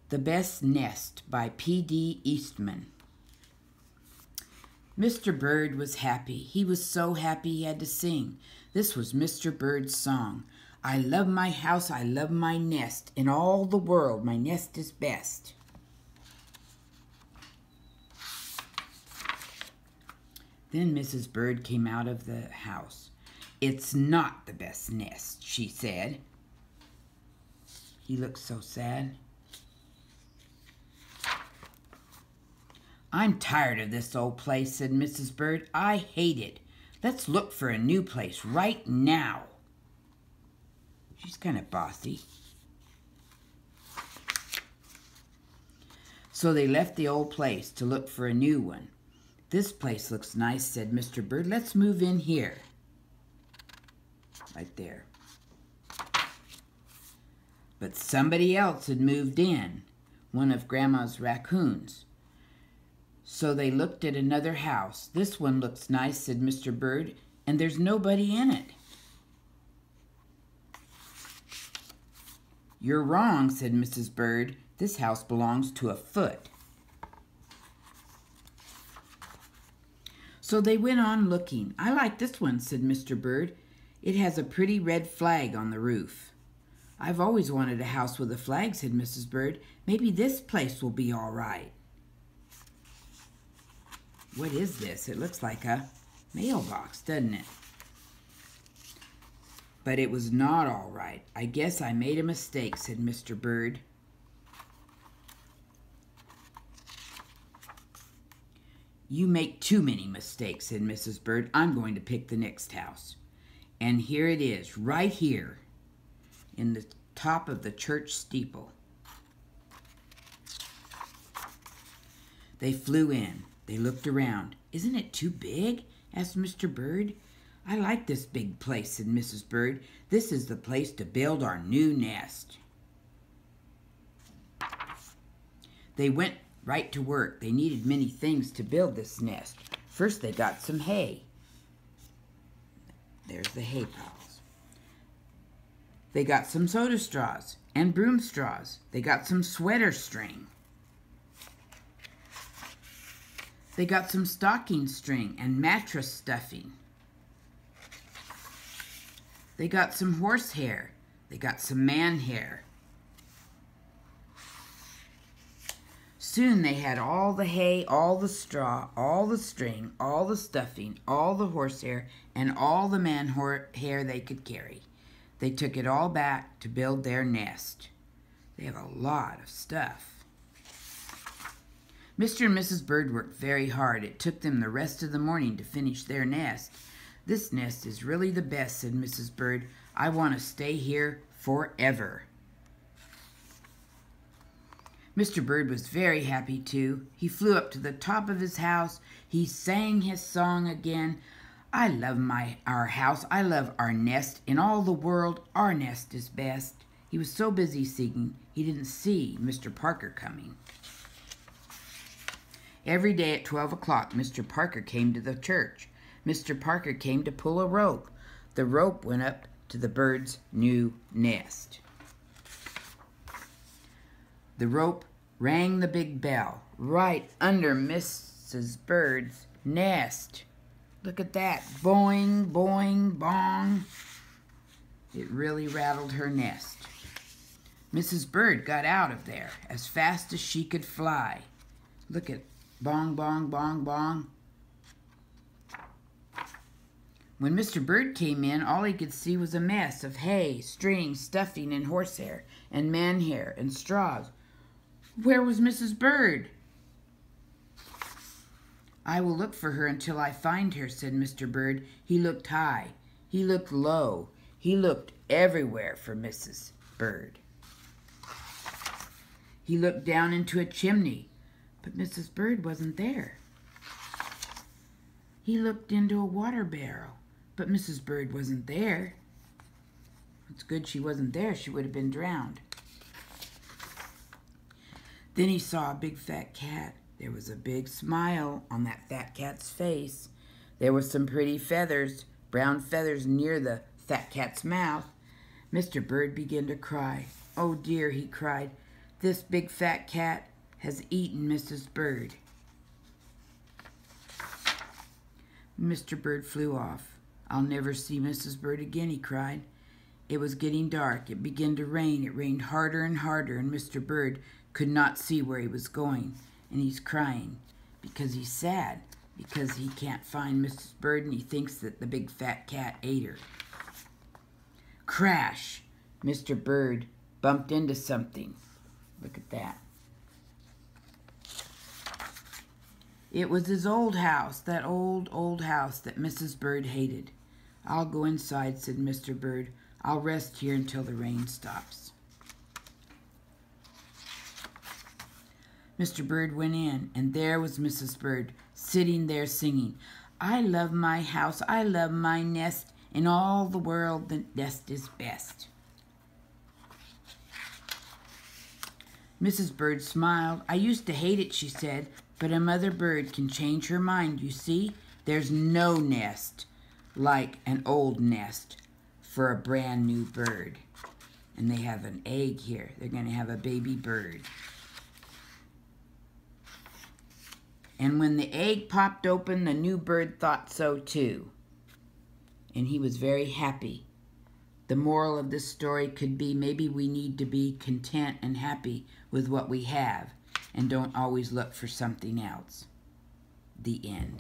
The Best Nest by P.D. Eastman. Mr. Bird was happy. He was so happy he had to sing. This was Mr. Bird's song. I love my house, I love my nest. In all the world, my nest is best. Then Mrs. Bird came out of the house. It's not the best nest, she said. He looked so sad. I'm tired of this old place, said Mrs. Bird. I hate it. Let's look for a new place right now. She's kind of bossy. So they left the old place to look for a new one. This place looks nice, said Mr. Bird. Let's move in here. Right there. But somebody else had moved in, one of Grandma's raccoons. So they looked at another house. This one looks nice, said Mr. Bird, and there's nobody in it. You're wrong, said Mrs. Bird. This house belongs to a foot. So they went on looking. I like this one, said Mr. Bird. It has a pretty red flag on the roof. I've always wanted a house with a flag, said Mrs. Bird. Maybe this place will be all right. What is this? It looks like a mailbox, doesn't it? But it was not all right. I guess I made a mistake, said Mr. Bird. You make too many mistakes, said Mrs. Bird. I'm going to pick the next house. And here it is, right here, in the top of the church steeple. They flew in. They looked around. Isn't it too big? Asked Mr. Bird. I like this big place, said Mrs. Bird. This is the place to build our new nest. They went right to work. They needed many things to build this nest. First, they got some hay. There's the hay piles. They got some soda straws and broom straws. They got some sweater string. They got some stocking string and mattress stuffing. They got some horse hair. They got some man hair. Soon they had all the hay, all the straw, all the string, all the stuffing, all the horsehair, and all the man hair they could carry. They took it all back to build their nest. They have a lot of stuff. Mr. and Mrs. Bird worked very hard. It took them the rest of the morning to finish their nest. This nest is really the best, said Mrs. Bird. I want to stay here forever. Mr. Bird was very happy too. He flew up to the top of his house. He sang his song again. I love our house. I love our nest. In all the world, our nest is best. He was so busy singing, he didn't see Mr. Parker coming. Every day at 12 o'clock, Mr. Parker came to the church. Mr. Parker came to pull a rope. The rope went up to the bird's new nest. The rope rang the big bell right under Mrs. Bird's nest. Look at that. Boing, boing, bong. It really rattled her nest. Mrs. Bird got out of there as fast as she could fly. Look at bong, bong, bong, bong. When Mr. Bird came in, all he could see was a mess of hay, string, stuffing, and horsehair, and man hair, and straws. Where was Mrs. Bird? I will look for her until I find her, said Mr. Bird. He looked high. He looked low. He looked everywhere for Mrs. Bird. He looked down into a chimney, but Mrs. Bird wasn't there. He looked into a water barrel, but Mrs. Bird wasn't there. It's good she wasn't there. She would have been drowned. Then he saw a big fat cat. There was a big smile on that fat cat's face. There were some pretty feathers, brown feathers near the fat cat's mouth. Mr. Bird began to cry. Oh dear, he cried. This big fat cat has eaten Mrs. Bird. Mr. Bird flew off. I'll never see Mrs. Bird again, he cried. It was getting dark. It began to rain. It rained harder and harder, and Mr. Bird could not see where he was going. And he's crying because he's sad, because he can't find Mrs. Bird, and he thinks that the big fat cat ate her. Crash! Mr. Bird bumped into something. Look at that. It was his old house, that old house that Mrs. Bird hated. I'll go inside, said Mr. Bird. I'll rest here until the rain stops. Mr. Bird went in, and there was Mrs. Bird, sitting there singing, I love my house, I love my nest, in all the world the nest is best. Mrs. Bird smiled. I used to hate it, she said, but a mother bird can change her mind, you see. There's no nest like an old nest for a brand new bird. And they have an egg here. They're going to have a baby bird. And when the egg popped open, the new bird thought so too. And he was very happy. The moral of this story could be maybe we need to be content and happy with what we have and don't always look for something else. The end.